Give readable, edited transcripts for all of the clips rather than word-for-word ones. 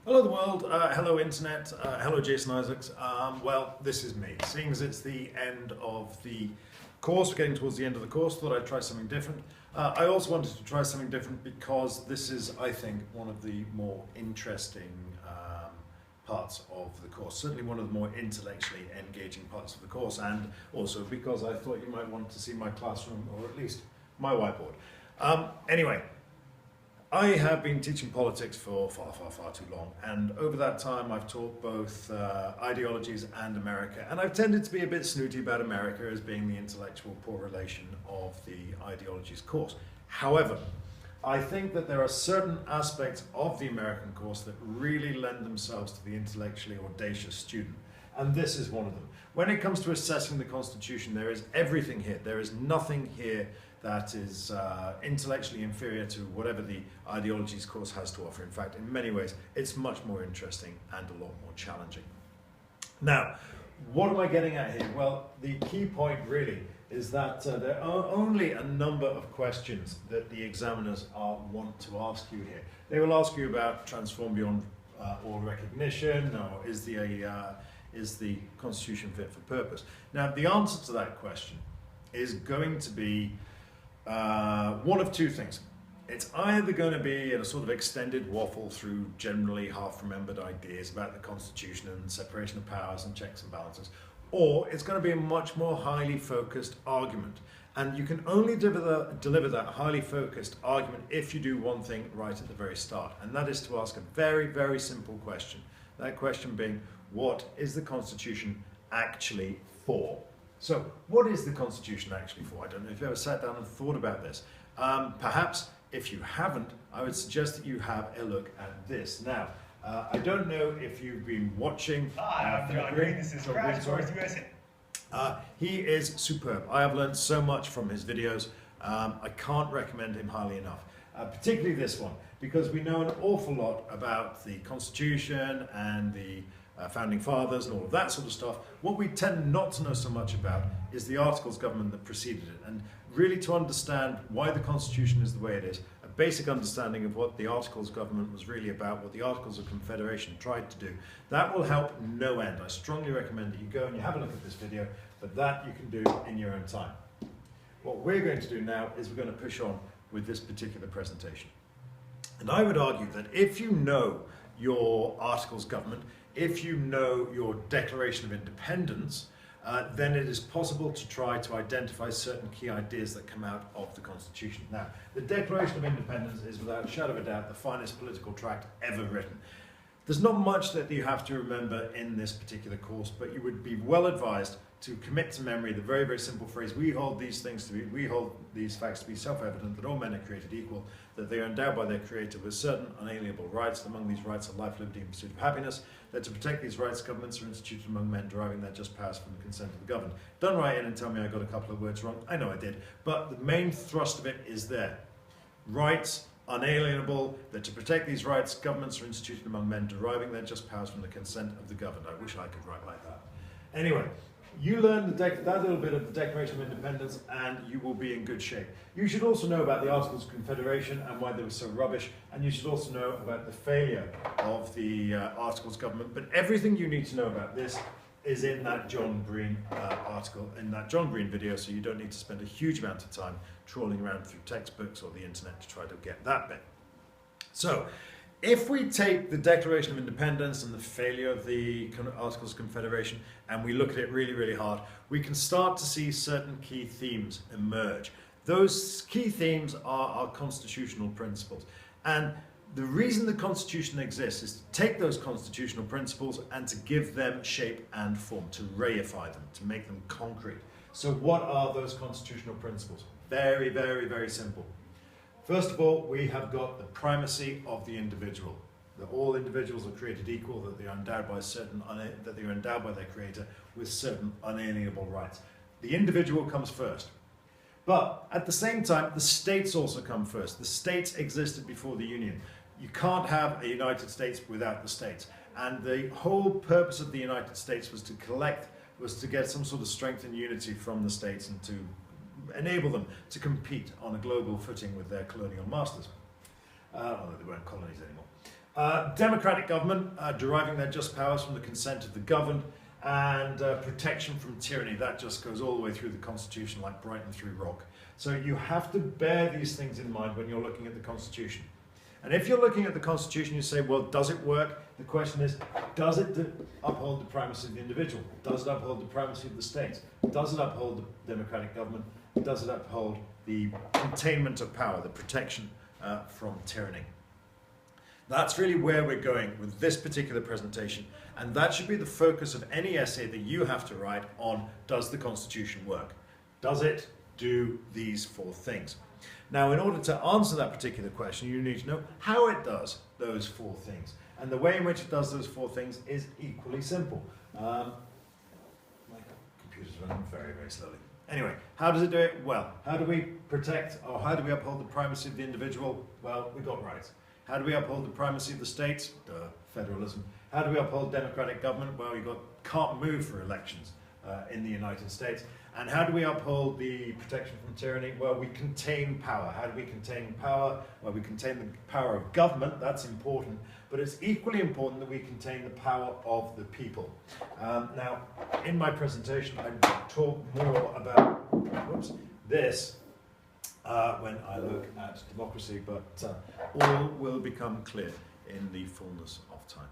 Hello the world, hello internet, hello Jason Isaacs. Well, this is me. Seeing as it's the end of the course, we're getting towards the end of the course, thought I'd try something different. I also wanted to try something different because this is, I think, one of the more interesting parts of the course, certainly one of the more intellectually engaging parts of the course, and also because I thought you might want to see my classroom, or at least my whiteboard. Anyway, I have been teaching politics for far too long, and over that time I've taught both ideologies and America, and I've tended to be a bit snooty about America as being the intellectual poor relation of the ideologies course. However, I think that there are certain aspects of the American course that really lend themselves to the intellectually audacious student, and this is one of them. When it comes to assessing the Constitution, there is everything here. There is nothing here that is intellectually inferior to whatever the ideologies course has to offer. In fact, in many ways, it's much more interesting and a lot more challenging. Now, what am I getting at here? Well, the key point really is that there are only a number of questions that the examiners want to ask you here. They will ask you about transform beyond all recognition, or is the Constitution fit for purpose? Now, the answer to that question is going to be one of two things. It's either going to be a sort of extended waffle through generally half-remembered ideas about the Constitution and separation of powers and checks and balances, or it's going to be a much more highly focused argument. And you can only deliver that highly focused argument if you do one thing right at the very start, and that is to ask a very, very simple question. That question being, what is the Constitution actually for? So, what is the Constitution actually for? I don't know if you've ever sat down and thought about this. Perhaps, if you haven't, I would suggest that you have a look at this. Now, I don't know if you've been watching... Hi, I'm John Green. This is Crash Course USA. He is superb. I have learned so much from his videos. I can't recommend him highly enough. Particularly this one, because we know an awful lot about the Constitution and the founding fathers and all of that sort of stuff. What we tend not to know so much about is the Articles of Government that preceded it, and really to understand why the Constitution is the way it is, a basic understanding of what the Articles of Government was really about, what the Articles of Confederation tried to do. That will help no end. I strongly recommend that you go and you have a look at this video, but that you can do in your own time. What we're going to do now is we're going to push on with this particular presentation. And I would argue that if you know your Articles of Government, if you know your Declaration of Independence, then it is possible to try to identify certain key ideas that come out of the Constitution. Now, the Declaration of Independence is without a shadow of a doubt the finest political tract ever written. There's not much that you have to remember in this particular course, but you would be well advised to commit to memory the very, very simple phrase, we hold these facts to be self-evident, that all men are created equal, that they are endowed by their Creator with certain unalienable rights, among these rights are life, liberty, and pursuit of happiness, that to protect these rights, governments are instituted among men, deriving their just powers from the consent of the governed. Don't write in and tell me I got a couple of words wrong. I know I did, but the main thrust of it is there. Rights, unalienable, that to protect these rights, governments are instituted among men, deriving their just powers from the consent of the governed. I wish I could write like that. Anyway, you learn that little bit of the Declaration of Independence and you will be in good shape. You should also know about the Articles of Confederation and why they were so rubbish, and you should also know about the failure of the Articles of Government, but everything you need to know about this is in that John Green article, in that John Green video, so you don't need to spend a huge amount of time trawling around through textbooks or the internet to try to get that bit. So, if we take the Declaration of Independence and the failure of the Articles of Confederation and we look at it really, really hard, we can start to see certain key themes emerge. Those key themes are our constitutional principles. And the reason the Constitution exists is to take those constitutional principles and to give them shape and form, to reify them, to make them concrete. So what are those constitutional principles? Very, very, very simple. First of all, we have got the primacy of the individual. That all individuals are created equal, that they are endowed by their Creator with certain unalienable rights. The individual comes first. But at the same time, the states also come first. The states existed before the Union. You can't have a United States without the states. And the whole purpose of the United States was to get some sort of strength and unity from the states and to enable them to compete on a global footing with their colonial masters, although they weren't colonies anymore. Democratic government, deriving their just powers from the consent of the governed, and protection from tyranny. That just goes all the way through the Constitution like Brighton through rock. So you have to bear these things in mind when you're looking at the Constitution. And if you're looking at the Constitution, you say, well, does it work? The question is, does it uphold the primacy of the individual? Does it uphold the primacy of the states? Does it uphold the democratic government? Does it uphold the containment of power, the protection from tyranny? That's really where we're going with this particular presentation, and that should be the focus of any essay that you have to write on, does the Constitution work? Does it do these four things? Now, in order to answer that particular question, you need to know how it does those four things. And the way in which it does those four things is equally simple. My computer's running very, very slowly. Anyway, how does it do it? Well, how do we protect, or how do we uphold the primacy of the individual? Well, we've got rights. How do we uphold the primacy of the states? Federalism. How do we uphold democratic government? Well, can't move for elections in the United States. And how do we uphold the protection from tyranny? Well, we contain power. How do we contain power? Well, we contain the power of government. That's important. But it's equally important that we contain the power of the people. Now, in my presentation, I talk more about this when I look at democracy, but all will become clear in the fullness of time.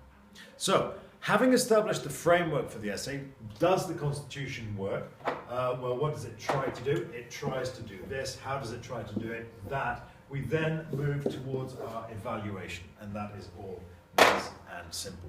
So, having established the framework for the essay, does the Constitution work? Well, what does it try to do? It tries to do this. How does it try to do it? That. We then move towards our evaluation, and that is all nice and simple.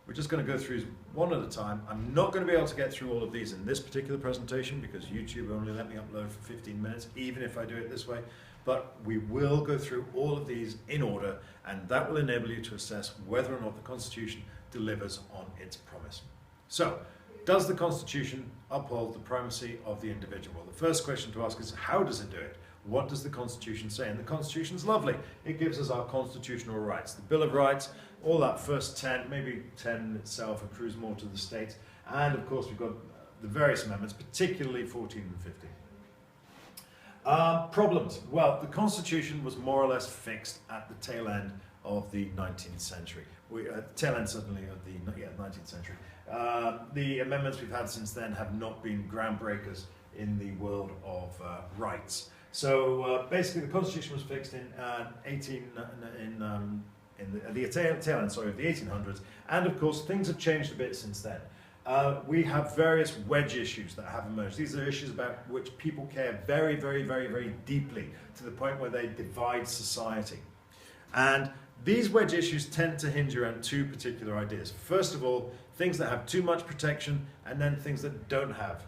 We're just going to go through one at a time. I'm not going to be able to get through all of these in this particular presentation because YouTube only let me upload for 15 minutes, even if I do it this way. But we will go through all of these in order, and that will enable you to assess whether or not the Constitution delivers on its promise. So, does the Constitution uphold the primacy of the individual? Well, the first question to ask is, how does it do it? What does the Constitution say? And the Constitution's lovely. It gives us our constitutional rights. The Bill of Rights, all that first 10, maybe 10 itself accrues more to the states. And of course, we've got the various amendments, particularly 14 and 15. Problems. Well, the Constitution was more or less fixed at the tail end of the 19th century. Tail end, certainly, of the 19th century. The amendments we've had since then have not been groundbreakers in the world of rights. So basically, the Constitution was fixed in the tail end, of the 1800s, and of course, things have changed a bit since then. We have various wedge issues that have emerged. These are issues about which people care very, very, very, very deeply, to the point where they divide society. And these wedge issues tend to hinge around two particular ideas. First of all, things that have too much protection, and then things that don't have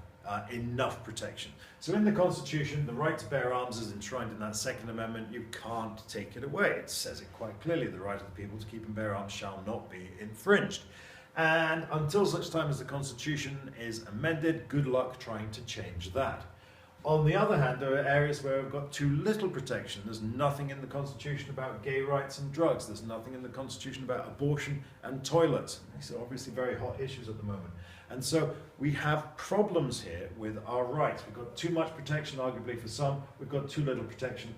enough protection. So in the Constitution, the right to bear arms is enshrined in that Second Amendment. You can't take it away. It says it quite clearly. The right of the people to keep and bear arms shall not be infringed. And until such time as the Constitution is amended, good luck trying to change that. On the other hand, there are areas where we've got too little protection. There's nothing in the Constitution about gay rights and drugs. There's nothing in the Constitution about abortion and toilets. These are obviously very hot issues at the moment. And so we have problems here with our rights. We've got too much protection, arguably, for some. We've got too little protection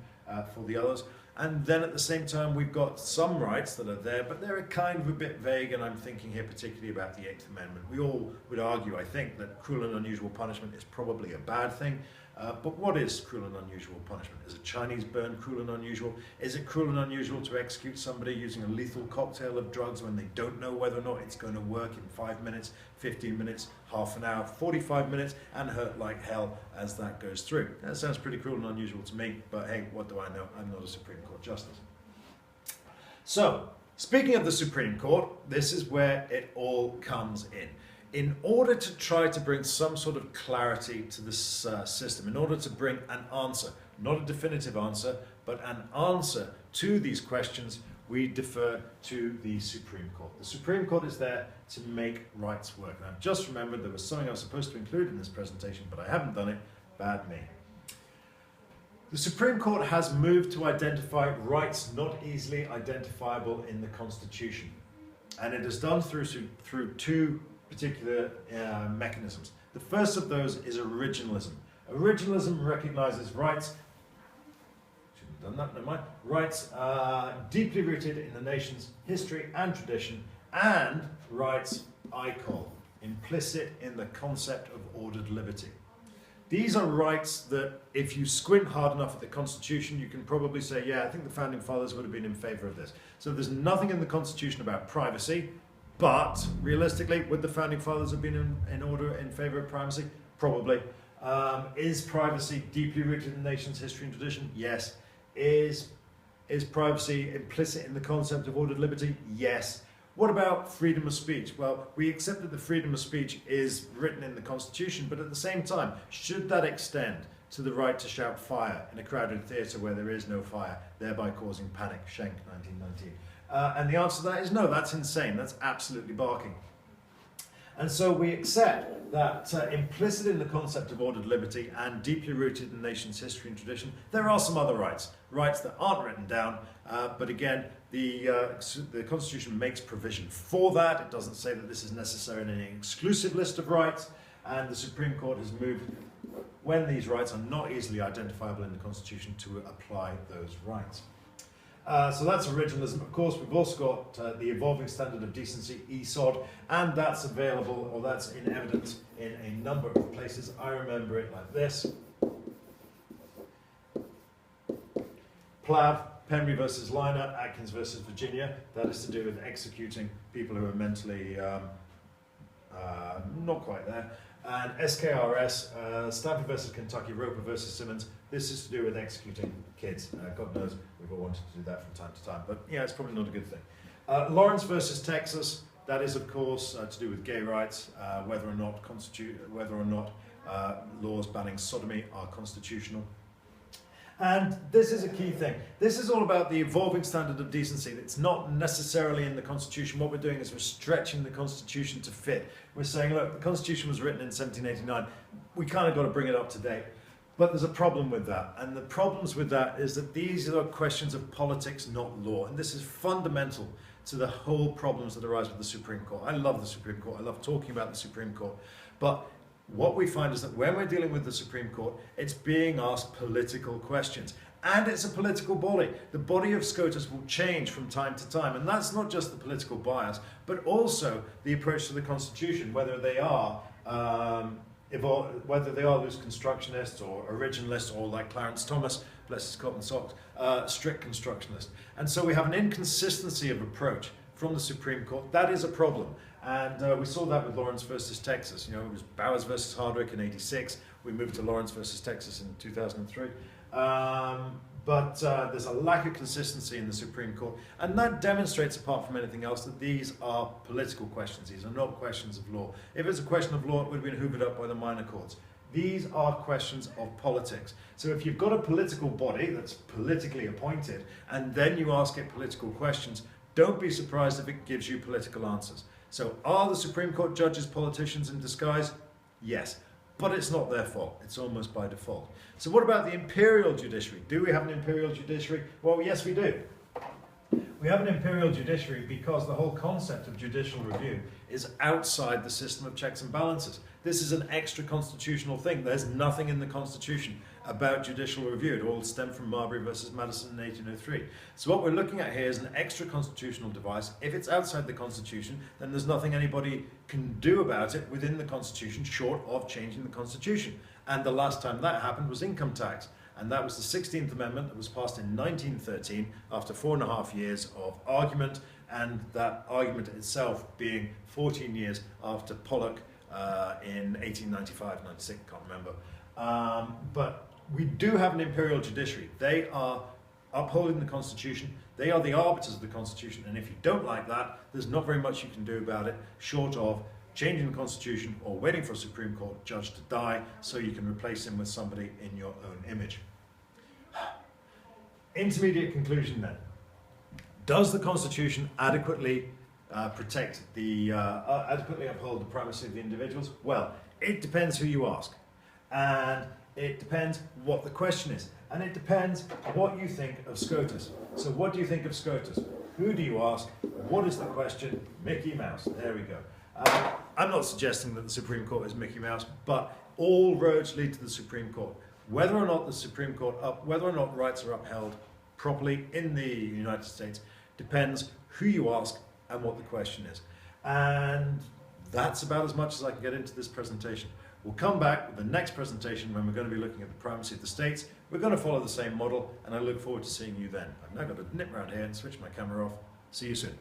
for the others. And then at the same time, we've got some rights that are there, but they're kind of a bit vague, and I'm thinking here particularly about the Eighth Amendment. We all would argue, I think, that cruel and unusual punishment is probably a bad thing. But what is cruel and unusual punishment? Is a Chinese burn cruel and unusual? Is it cruel and unusual to execute somebody using a lethal cocktail of drugs when they don't know whether or not it's going to work in 5 minutes, 15 minutes, half an hour, 45 minutes, and hurt like hell as that goes through? That sounds pretty cruel and unusual to me, but hey, what do I know? I'm not a Supreme Court Justice. So, speaking of the Supreme Court, this is where it all comes in. In order to try to bring some sort of clarity to this system, in order to bring an answer, not a definitive answer, but an answer to these questions, we defer to the Supreme Court. The Supreme Court is there to make rights work. And I've just remembered there was something I was supposed to include in this presentation, but I haven't done it. Bad me. The Supreme Court has moved to identify rights not easily identifiable in the Constitution. And it has done through two particular mechanisms. The first of those is originalism. Originalism recognizes rights. Shouldn't have done that, never mind. Rights deeply rooted in the nation's history and tradition, and rights, I call, implicit in the concept of ordered liberty. These are rights that, if you squint hard enough at the Constitution, you can probably say, yeah, I think the Founding Fathers would have been in favour of this. So there's nothing in the Constitution about privacy, but realistically, would the Founding Fathers have been in favour of privacy? Probably. Is privacy deeply rooted in the nation's history and tradition? Yes. Is privacy implicit in the concept of ordered liberty? Yes. What about freedom of speech? Well, we accept that the freedom of speech is written in the Constitution, but at the same time, should that extend to the right to shout fire in a crowded theatre where there is no fire, thereby causing panic? Schenck, 1919. And the answer to that is no, that's insane. That's absolutely barking. And so we accept that implicit in the concept of ordered liberty and deeply rooted in the nation's history and tradition, there are some other rights that aren't written down, but again, the Constitution makes provision for that. It doesn't say that this is necessarily an exclusive list of rights, and the Supreme Court has moved, when these rights are not easily identifiable in the Constitution, to apply those rights. So that's originalism. Of course, we've also got the evolving standard of decency, ESOD, and that's available, or that's in evidence in a number of places. I remember it like this. Plav, Penry versus Liner, Atkins versus Virginia. That is to do with executing people who are mentally not quite there. And SKRS, Stanford versus Kentucky, Roper versus Simmons. This is to do with executing kids. God knows we've all wanted to do that from time to time, but yeah, it's probably not a good thing. Lawrence versus Texas. That is, of course, to do with gay rights, whether or not laws banning sodomy are constitutional. And this is a key thing. This is all about the evolving standard of decency. It's not necessarily in the Constitution. What we're doing is we're stretching the Constitution to fit. We're saying, look, the Constitution was written in 1789. We kind of got to bring it up to date. But there's a problem with that. And the problems with that is that these are questions of politics, not law. And this is fundamental to the whole problems that arise with the Supreme Court. I love the Supreme Court. I love talking about the Supreme Court. But what we find is that when we're dealing with the Supreme Court, it's being asked political questions. And it's a political body. The body of SCOTUS will change from time to time. And that's not just the political bias, but also the approach to the Constitution, whether they are loose constructionists or originalists, or like Clarence Thomas, bless his cotton socks, strict constructionist. And so we have an inconsistency of approach from the Supreme Court. That is a problem. And we saw that with Lawrence versus Texas. You know, it was Bowers versus Hardwick in '86. We moved to Lawrence versus Texas in 2003. But there's a lack of consistency in the Supreme Court. And that demonstrates, apart from anything else, that these are political questions. These are not questions of law. If it's a question of law, it would have been hoovered up by the minor courts. These are questions of politics. So if you've got a political body that's politically appointed, and then you ask it political questions, don't be surprised if it gives you political answers. So are the Supreme Court judges politicians in disguise? Yes. But it's not their fault. It's almost by default. So what about the imperial judiciary? Do we have an imperial judiciary? Well, yes, we do. We have an imperial judiciary because the whole concept of judicial review is outside the system of checks and balances. This is an extra constitutional thing. There's nothing in the Constitution about judicial review. It all stemmed from Marbury versus Madison in 1803. So what we're looking at here is an extra constitutional device. If it's outside the Constitution, then there's nothing anybody can do about it within the Constitution, short of changing the Constitution. And the last time that happened was income tax. And that was the 16th Amendment that was passed in 1913 after 4.5 years of argument, and that argument itself being 14 years after Pollock in 1895, 96, can't remember. But we do have an imperial judiciary. They are upholding the Constitution. They are the arbiters of the Constitution. And if you don't like that, there's not very much you can do about it, short of changing the Constitution or waiting for a Supreme Court judge to die so you can replace him with somebody in your own image. Intermediate conclusion then. Does the Constitution adequately adequately uphold the primacy of the individuals? Well, it depends who you ask. And it depends what the question is. And it depends what you think of SCOTUS. So what do you think of SCOTUS? Who do you ask? What is the question? Mickey Mouse. There we go. I'm not suggesting that the Supreme Court is Mickey Mouse, but all roads lead to the Supreme Court. Whether or not the Supreme Court, whether or not rights are upheld properly in the United States depends who you ask and what the question is. And that's about as much as I can get into this presentation. We'll come back with the next presentation when we're going to be looking at the primacy of the states. We're going to follow the same model, and I look forward to seeing you then. I've now got to nip around here and switch my camera off. See you soon.